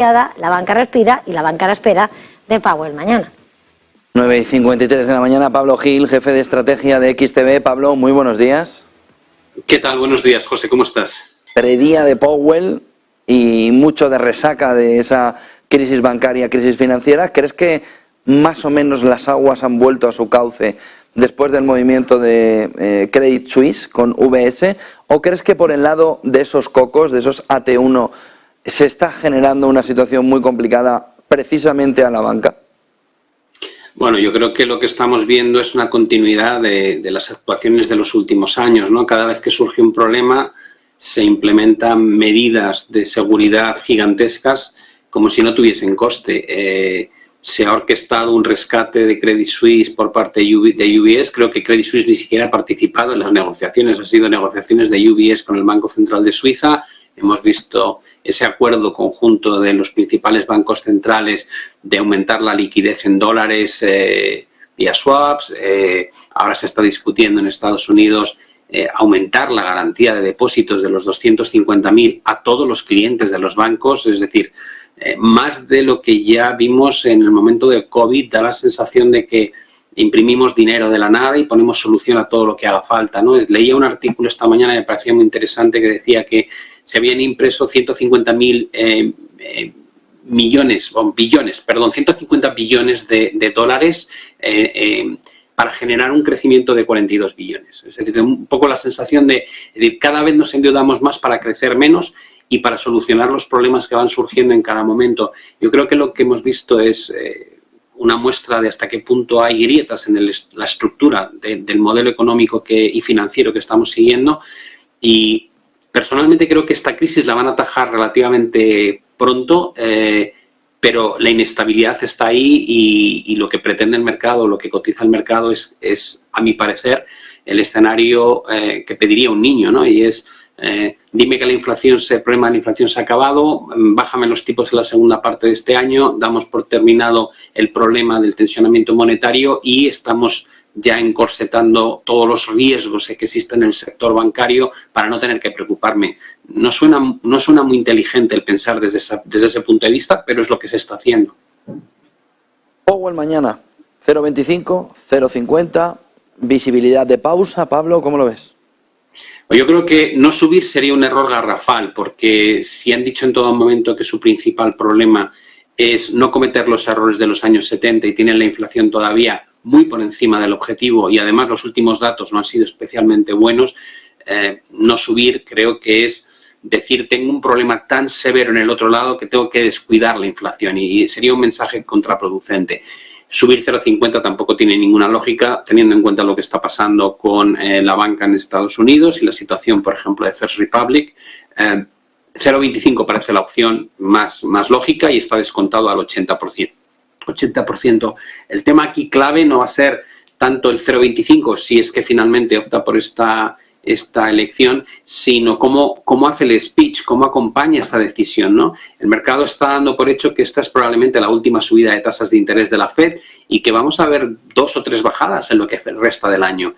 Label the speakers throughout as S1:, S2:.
S1: La banca respira y la banca a la espera de Powell mañana.
S2: 9:53 de la mañana, Pablo Gil, jefe de estrategia de XTB. Pablo, muy buenos días.
S3: ¿Qué tal? Buenos días, José, ¿cómo estás?
S2: Predía de Powell y mucho de resaca de esa crisis bancaria, crisis financiera. ¿Crees que más o menos las aguas han vuelto a su cauce después del movimiento de Credit Suisse con UBS? ¿O crees que por el lado de esos cocos, de esos AT1, se está generando una situación muy complicada precisamente a la banca?
S3: Bueno, yo creo que lo que estamos viendo es una continuidad de las actuaciones de los últimos años, ¿no? Cada vez que surge un problema se implementan medidas de seguridad gigantescas como si no tuviesen coste. Se ha orquestado un rescate de Credit Suisse por parte de UBS. Creo que Credit Suisse ni siquiera ha participado en las negociaciones. Han sido negociaciones de UBS con el Banco Central de Suiza. Hemos visto ese acuerdo conjunto de los principales bancos centrales de aumentar la liquidez en dólares vía swaps. Ahora se está discutiendo en Estados Unidos aumentar la garantía de depósitos de los 250.000 a todos los clientes de los bancos. Es decir, más de lo que ya vimos en el momento del COVID. Da la sensación de que imprimimos dinero de la nada y ponemos solución a todo lo que haga falta, ¿no? Leía un artículo esta mañana y me parecía muy interesante que decía que se habían impreso 150.000 150 billones de dólares para generar un crecimiento de 42 billones. Es decir, un poco la sensación de cada vez nos endeudamos más para crecer menos y para solucionar los problemas que van surgiendo en cada momento. Yo creo que lo que hemos visto es una muestra de hasta qué punto hay grietas en la estructura del modelo económico y financiero que estamos siguiendo, y personalmente creo que esta crisis la van a atajar relativamente pronto, pero la inestabilidad está ahí y lo que pretende el mercado, lo que cotiza el mercado es a mi parecer, el escenario que pediría un niño, ¿no? Y es, dime que el problema de la inflación se ha acabado, bájame los tipos en la segunda parte de este año, damos por terminado el problema del tensionamiento monetario y estamos ya encorsetando todos los riesgos que existen en el sector bancario para no tener que preocuparme. No suena muy inteligente el pensar desde ese punto de vista, pero es lo que se está haciendo.
S2: Powell mañana, 0,25, 0,50, visibilidad de pausa. Pablo, ¿cómo lo ves?
S3: Yo creo que no subir sería un error garrafal, porque si han dicho en todo momento que su principal problema es no cometer los errores de los años 70 y tienen la inflación todavía muy por encima del objetivo y además los últimos datos no han sido especialmente buenos, no subir creo que es decir tengo un problema tan severo en el otro lado que tengo que descuidar la inflación y sería un mensaje contraproducente. Subir 0,50 tampoco tiene ninguna lógica, teniendo en cuenta lo que está pasando con la banca en Estados Unidos y la situación, por ejemplo, de First Republic. 0,25 parece la opción más lógica y está descontado al 80%. El tema aquí clave no va a ser tanto el 0,25, si es que finalmente opta por esta elección, sino cómo hace el speech, cómo acompaña esta decisión, ¿no? El mercado está dando por hecho que esta es probablemente la última subida de tasas de interés de la Fed y que vamos a ver 2 o 3 bajadas en lo que resta del año.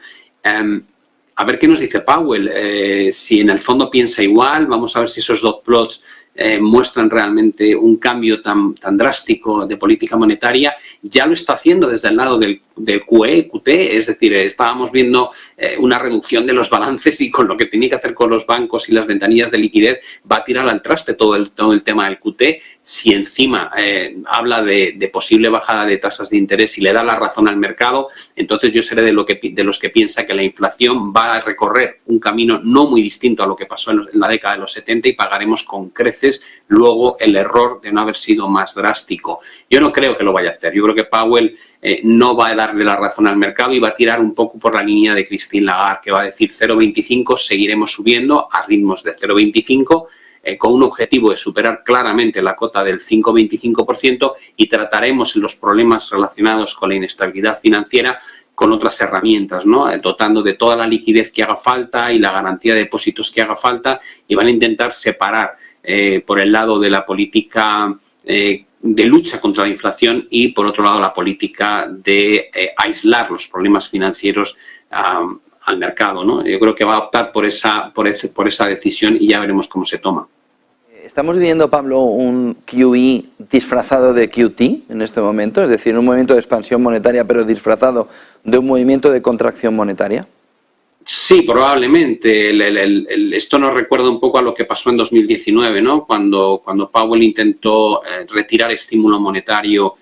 S3: A ver qué nos dice Powell, si en el fondo piensa igual, vamos a ver si esos dot plots muestran realmente un cambio tan drástico de política monetaria. Ya lo está haciendo desde el lado del QE, QT, es decir, estábamos viendo una reducción de los balances y con lo que tiene que hacer con los bancos y las ventanillas de liquidez va a tirar al traste todo el tema del QT. Si encima habla de posible bajada de tasas de interés y le da la razón al mercado, entonces yo seré de los que piensa que la inflación va a recorrer un camino no muy distinto a lo que pasó en la década de los 70 y pagaremos con creces luego el error de no haber sido más drástico. Yo no creo que lo vaya a hacer. Yo creo que Powell no va a darle la razón al mercado y va a tirar un poco por la línea de Christine Lagarde, que va a decir 0,25, seguiremos subiendo a ritmos de 0,25, con un objetivo de superar claramente la cota del 5,25% y trataremos los problemas relacionados con la inestabilidad financiera con otras herramientas, ¿no? Dotando de toda la liquidez que haga falta y la garantía de depósitos que haga falta, y van a intentar separar por el lado de la política de lucha contra la inflación y por otro lado la política de aislar los problemas financieros al mercado, ¿no? Yo creo que va a optar por esa decisión y ya veremos cómo se toma.
S2: ¿Estamos viviendo, Pablo, un QE disfrazado de QT en este momento? Es decir, un movimiento de expansión monetaria pero disfrazado de un movimiento de contracción monetaria.
S3: Sí, probablemente. Esto nos recuerda un poco a lo que pasó en 2019, ¿no? Cuando Powell intentó retirar estímulo monetario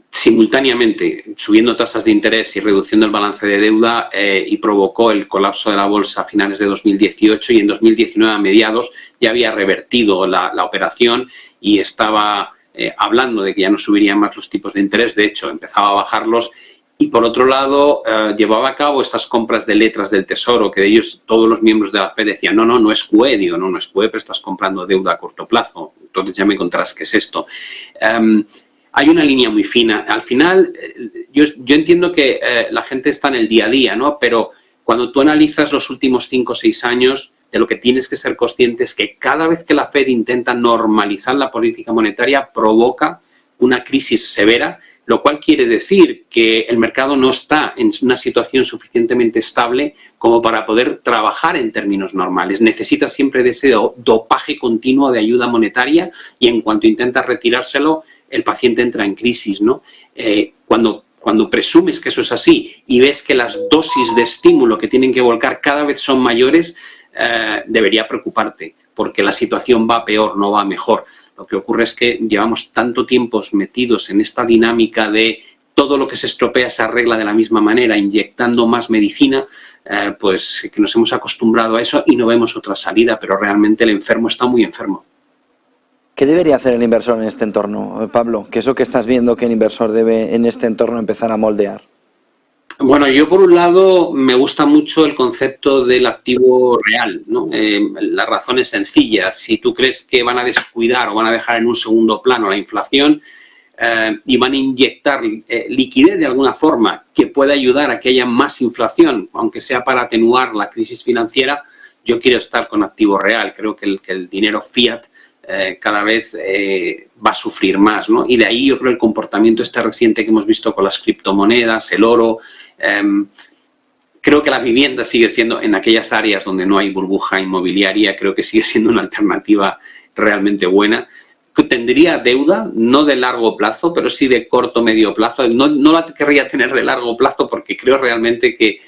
S3: simultáneamente, subiendo tasas de interés y reduciendo el balance de deuda, y provocó el colapso de la bolsa a finales de 2018, y en 2019 a mediados ya había revertido la operación y estaba hablando de que ya no subirían más los tipos de interés. De hecho, empezaba a bajarlos. Y por otro lado, llevaba a cabo estas compras de letras del Tesoro, que de ellos todos los miembros de la FED decían, no es QE. Digo, no es QE, pero estás comprando deuda a corto plazo. Entonces ya me contarás qué es esto. Hay una línea muy fina. Al final, yo entiendo que la gente está en el día a día, ¿no? Pero cuando tú analizas los últimos 5 o 6 años, de lo que tienes que ser consciente es que cada vez que la FED intenta normalizar la política monetaria, provoca una crisis severa, lo cual quiere decir que el mercado no está en una situación suficientemente estable como para poder trabajar en términos normales. Necesita siempre de ese dopaje continuo de ayuda monetaria, y en cuanto intenta retirárselo, el paciente entra en crisis, ¿no? Cuando presumes que eso es así y ves que las dosis de estímulo que tienen que volcar cada vez son mayores, debería preocuparte, porque la situación va peor, no va mejor. Lo que ocurre es que llevamos tanto tiempo metidos en esta dinámica de todo lo que se estropea se arregla de la misma manera, inyectando más medicina, pues que nos hemos acostumbrado a eso y no vemos otra salida, pero realmente el enfermo está muy enfermo.
S2: ¿Qué debería hacer el inversor en este entorno, Pablo? ¿Qué es lo que estás viendo que el inversor debe en este entorno empezar a moldear?
S3: Bueno, yo por un lado me gusta mucho el concepto del activo real, ¿no? La razón es sencilla. Si tú crees que van a descuidar o van a dejar en un segundo plano la inflación y van a inyectar liquidez de alguna forma que pueda ayudar a que haya más inflación, aunque sea para atenuar la crisis financiera, yo quiero estar con activo real. Creo que el dinero fiat cada vez va a sufrir más, ¿no? Y de ahí yo creo el comportamiento reciente que hemos visto con las criptomonedas, el oro. Creo que la vivienda sigue siendo, en aquellas áreas donde no hay burbuja inmobiliaria, creo que sigue siendo una alternativa realmente buena. Tendría deuda, no de largo plazo, pero sí de corto, medio plazo. No la querría tener de largo plazo porque creo realmente que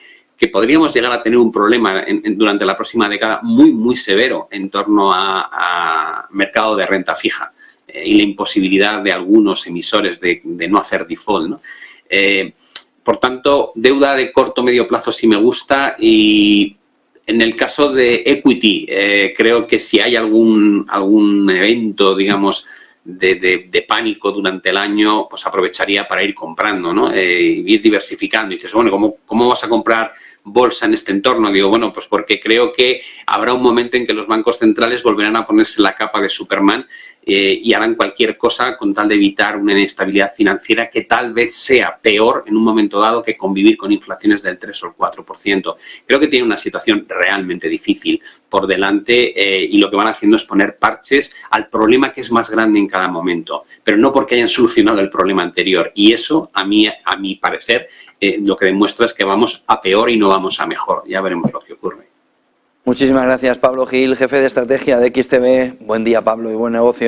S3: podríamos llegar a tener un problema durante la próxima década muy, muy severo en torno a mercado de renta fija y la imposibilidad de algunos emisores de no hacer default, ¿no? Por tanto, deuda de corto, medio plazo sí me gusta, y en el caso de equity, creo que si hay algún evento, digamos, de pánico durante el año, pues aprovecharía para ir comprando, ¿no? Ir diversificando. Y dices, bueno, ¿cómo vas a comprar bolsa en este entorno? Digo, bueno, pues porque creo que habrá un momento en que los bancos centrales volverán a ponerse la capa de Superman y harán cualquier cosa con tal de evitar una inestabilidad financiera que tal vez sea peor en un momento dado que convivir con inflaciones del 3 o el 4%. Creo que tiene una situación realmente difícil por delante, y lo que van haciendo es poner parches al problema que es más grande en cada momento, pero no porque hayan solucionado el problema anterior. Y eso, a mi parecer, lo que demuestra es que vamos a peor y no vamos a mejor. Ya veremos lo que ocurre.
S2: Muchísimas gracias, Pablo Gil, jefe de estrategia de XTB. Buen día, Pablo, y buen negocio.